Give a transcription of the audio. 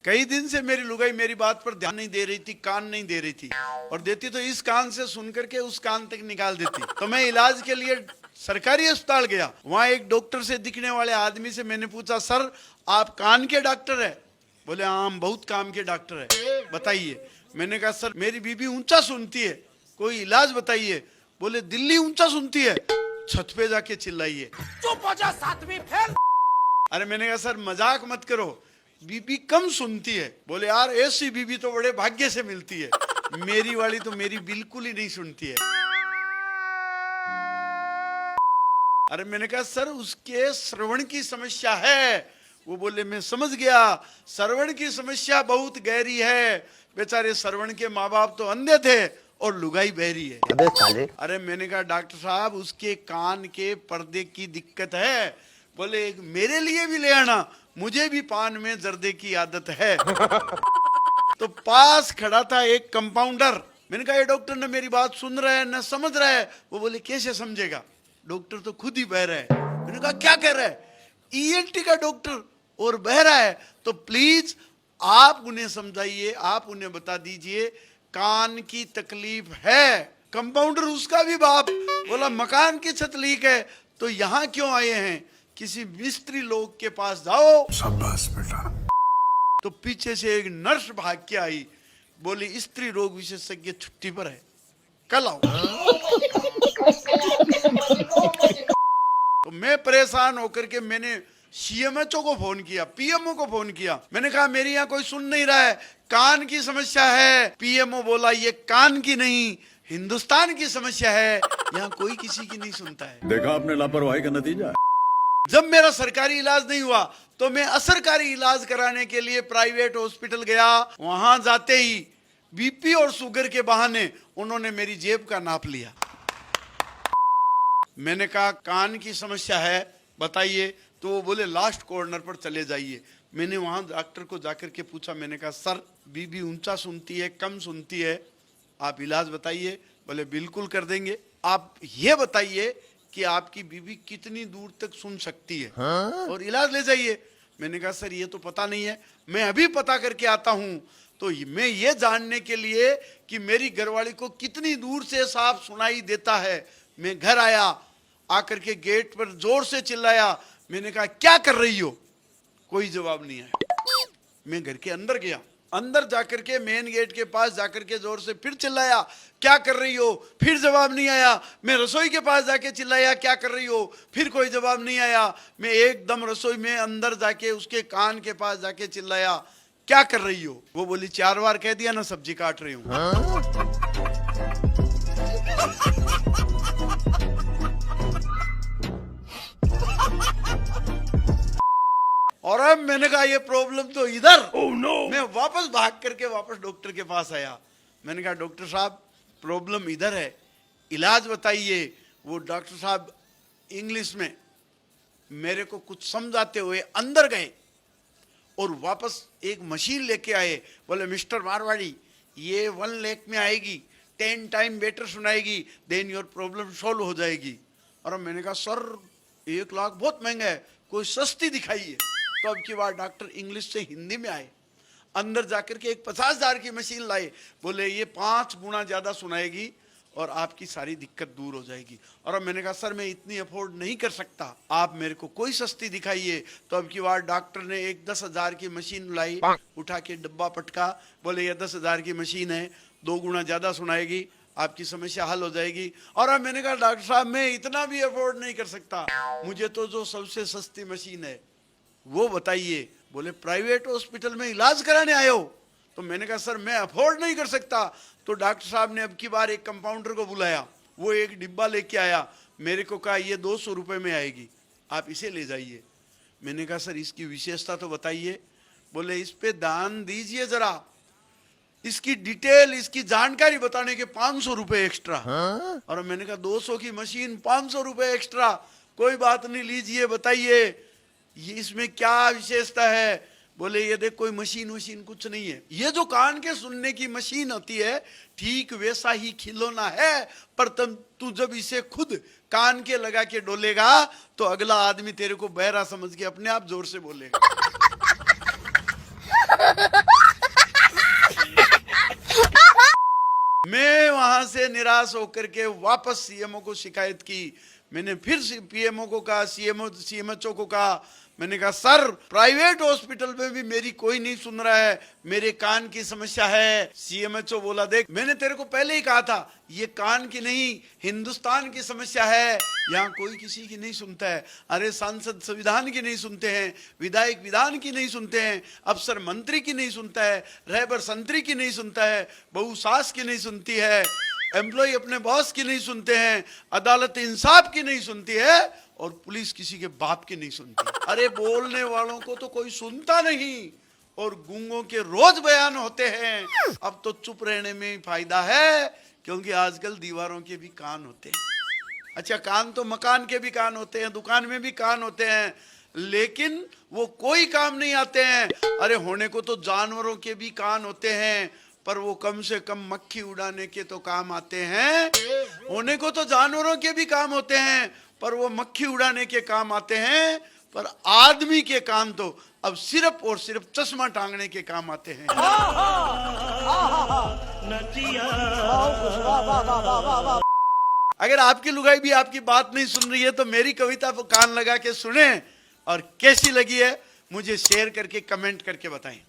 कई दिन से मेरी लुगाई मेरी बात पर ध्यान नहीं दे रही थी, कान नहीं दे रही थी, और देती तो इस कान से सुन करके उस कान तक निकाल देती। तो मैं इलाज के लिए सरकारी अस्पताल गया। वहां एक डॉक्टर से दिखने वाले आदमी से मैंने पूछा, सर आप कान के डॉक्टर है? बोले हाँ, हम बहुत काम के डॉक्टर है, बताइए। मैंने कहा सर मेरी बीबी ऊंचा सुनती है, कोई इलाज बताइए। बोले दिल्ली ऊंचा सुनती है, छत पे जाके चिल्लाइए। चुप हो जा, सातवीं फेल। अरे मैंने कहा सर मजाक मत करो, बीबी कम सुनती है। बोले यार ऐसी बीबी तो बड़े भाग्य से मिलती है, मेरी वाली तो मेरी बिल्कुल ही नहीं सुनती है। अरे मैंने कहा सर उसके श्रवण की समस्या है। वो बोले मैं समझ गया, श्रवण की समस्या बहुत गहरी है। बेचारे श्रवण के माँ बाप तो अंधे थे और लुगाई बहरी है। अरे मैंने कहा डॉक्टर साहब उसके कान के पर्दे की दिक्कत है। बोले मेरे लिए भी ले आना, मुझे भी पान में जर्दे की आदत है। तो पास खड़ा था एक कंपाउंडर। मैंने कहा ये डॉक्टर ने मेरी बात सुन रहा है न समझ रहा है? वो बोले कैसे समझेगा, डॉक्टर तो खुद ही बह रहा है। मैंने कहा क्या कह रहा है? ईएनटी का डॉक्टर और बह रहा है, तो प्लीज आप उन्हें समझाइए, आप उन्हें बता दीजिए कान की तकलीफ है। कंपाउंडर उसका भी बाप बोला मकान की छत लीक है तो यहाँ क्यों आए हैं, किसी मिस्त्री लोग के पास जाओ। शाबाश बेटा। तो पीछे से एक नर्स भाग के आई, बोली स्त्री रोग विशेषज्ञ छुट्टी पर है, कल आओ। तो मैं परेशान होकर के मैंने सीएमएचओ को फोन किया, पीएमओ को फोन किया। मैंने कहा मेरी यहाँ कोई सुन नहीं रहा है, कान की समस्या है। पीएमओ बोला ये कान की नहीं हिंदुस्तान की समस्या है, यहाँ कोई किसी की नहीं सुनता है। देखा आपने लापरवाही का नतीजा। जब मेरा सरकारी इलाज नहीं हुआ तो मैं असरकारी इलाज कराने के लिए प्राइवेट हॉस्पिटल गया। वहां जाते ही बीपी और शुगर के बहाने उन्होंने मेरी जेब का नाप लिया। मैंने कहा कान की समस्या है बताइए, तो वो बोले लास्ट कॉर्नर पर चले जाइए। मैंने वहां डॉक्टर को जाकर के पूछा, मैंने कहा सर बीबी ऊंचा सुनती है कम सुनती है, आप इलाज बताइए। बोले बिल्कुल कर देंगे, आप ये बताइए कि आपकी बीबी कितनी दूर तक सुन सकती है और इलाज ले जाइए। मैंने कहा सर ये तो पता नहीं है, मैं अभी पता करके आता हूं। तो मैं ये जानने के लिए कि मेरी घरवाली को कितनी दूर से साफ सुनाई देता है, मैं घर आया, आकर के गेट पर जोर से चिल्लाया। मैंने कहा क्या कर रही हो? कोई जवाब नहीं आया। मैं घर के अंदर गया, अंदर जाकर के मेन गेट के पास जाकर के जोर से फिर चिल्लाया क्या कर रही हो? फिर जवाब नहीं आया। मैं रसोई के पास जाके चिल्लाया क्या कर रही हो? फिर कोई जवाब नहीं आया। मैं एकदम रसोई में अंदर जाके उसके कान के पास जाके चिल्लाया क्या कर रही हो? वो बोली 4 बार कह दिया ना सब्जी काट रही हूँ। और अब मैंने कहा ये प्रॉब्लम तो इधर। oh, no. मैं वापस भाग करके वापस डॉक्टर के पास आया। मैंने कहा डॉक्टर साहब प्रॉब्लम इधर है, इलाज बताइए। वो डॉक्टर साहब इंग्लिश में मेरे को कुछ समझाते हुए अंदर गए और वापस एक मशीन लेके आए। बोले मिस्टर मारवाड़ी ये 1 लाख में आएगी, 10 टाइम बेटर सुनाएगी, देन योर प्रॉब्लम सॉल्व हो जाएगी। और मैंने कहा सर 1 लाख बहुत महंगा है, कोई सस्ती दिखाइए। तो अब की बार डॉक्टर इंग्लिश से हिंदी में आए, अंदर जाकर के एक 50,000 की मशीन लाए। बोले ये 5 गुना ज्यादा सुनाएगी और आपकी सारी दिक्कत दूर हो जाएगी। और अब मैंने कहा सर मैं इतनी अफोर्ड नहीं कर सकता, आप मेरे को कोई सस्ती दिखाइए। तो अब की बार डॉक्टर ने एक 10,000 की मशीन लाई, उठा के डब्बा पटका। बोले ये 10,000 की मशीन है, 2 गुना ज्यादा सुनाएगी, आपकी समस्या हल हो जाएगी। और अब मैंने कहा डॉक्टर साहब मैं इतना भी अफोर्ड नहीं कर सकता, मुझे तो जो सबसे सस्ती मशीन है वो बताइए। बोले प्राइवेट हॉस्पिटल में इलाज कराने आए हो? तो मैंने कहा सर मैं अफोर्ड नहीं कर सकता। तो डॉक्टर साहब ने अब की बार एक कंपाउंडर को बुलाया, वो एक डिब्बा लेके आया, मेरे को कहा ये 200 रुपए में आएगी, आप इसे ले जाइए। मैंने कहा सर इसकी विशेषता तो बताइए। बोले इस पे दान दीजिए जरा, इसकी डिटेल इसकी जानकारी बताने के 500 रुपए एक्स्ट्रा। और मैंने कहा 200 की मशीन 500 रुपए एक्स्ट्रा, कोई बात नहीं लीजिए बताइए ये इसमें क्या विशेषता है? बोले ये देख कोई मशीन वशीन कुछ नहीं है, ये जो कान के सुनने की मशीन होती है ठीक वैसा ही खिलौना है, पर तू जब इसे खुद कान के लगा के डोलेगा तो अगला आदमी तेरे को बहरा समझ के अपने आप जोर से बोलेगा। से निराश होकर के वापस सीएमओ को शिकायत की। मैंने फिर पीएमओ को कहा, सीएमएचओ को कहा, मैंने कहा सर प्राइवेट हॉस्पिटल में भी मेरी कोई नहीं सुन रहा है, मेरे कान की समस्या है। सीएमएचओ बोला देख मैंने तेरे को पहले ही कहा था ये कान की नहीं हिंदुस्तान की समस्या है, यहाँ कोई किसी की नहीं सुनता है। अरे सांसद संविधान की नहीं सुनते हैं, विधायक विधान की नहीं सुनते हैं, अफसर मंत्री की नहीं सुनता है, रहबर संतरी की नहीं सुनता है, बहू सास की नहीं सुनती है, एम्प्लॉय अपने बॉस की नहीं सुनते हैं, अदालत इंसाफ की नहीं सुनती है और पुलिस किसी के बाप की नहीं सुनती। अरे बोलने वालों को तो कोई सुनता नहीं और गूंगों के रोज बयान होते हैं। अब तो चुप रहने में ही फायदा है क्योंकि आजकल दीवारों के भी कान होते हैं। अच्छा कान तो मकान के भी कान होते हैं, दुकान में भी कान होते हैं, लेकिन वो कोई काम नहीं आते हैं। अरे होने को तो जानवरों के भी कान होते हैं पर वो कम से कम मक्खी उड़ाने के तो काम आते हैं। होने को तो जानवरों के भी काम होते हैं पर वो मक्खी उड़ाने के काम आते हैं, पर आदमी के कान तो अब सिर्फ और सिर्फ चश्मा टांगने के काम आते हैं। अगर आपकी लुगाई भी आपकी बात नहीं सुन रही है तो मेरी कविता पर कान लगा के सुने और कैसी लगी है मुझे शेयर करके कमेंट करके बताएं।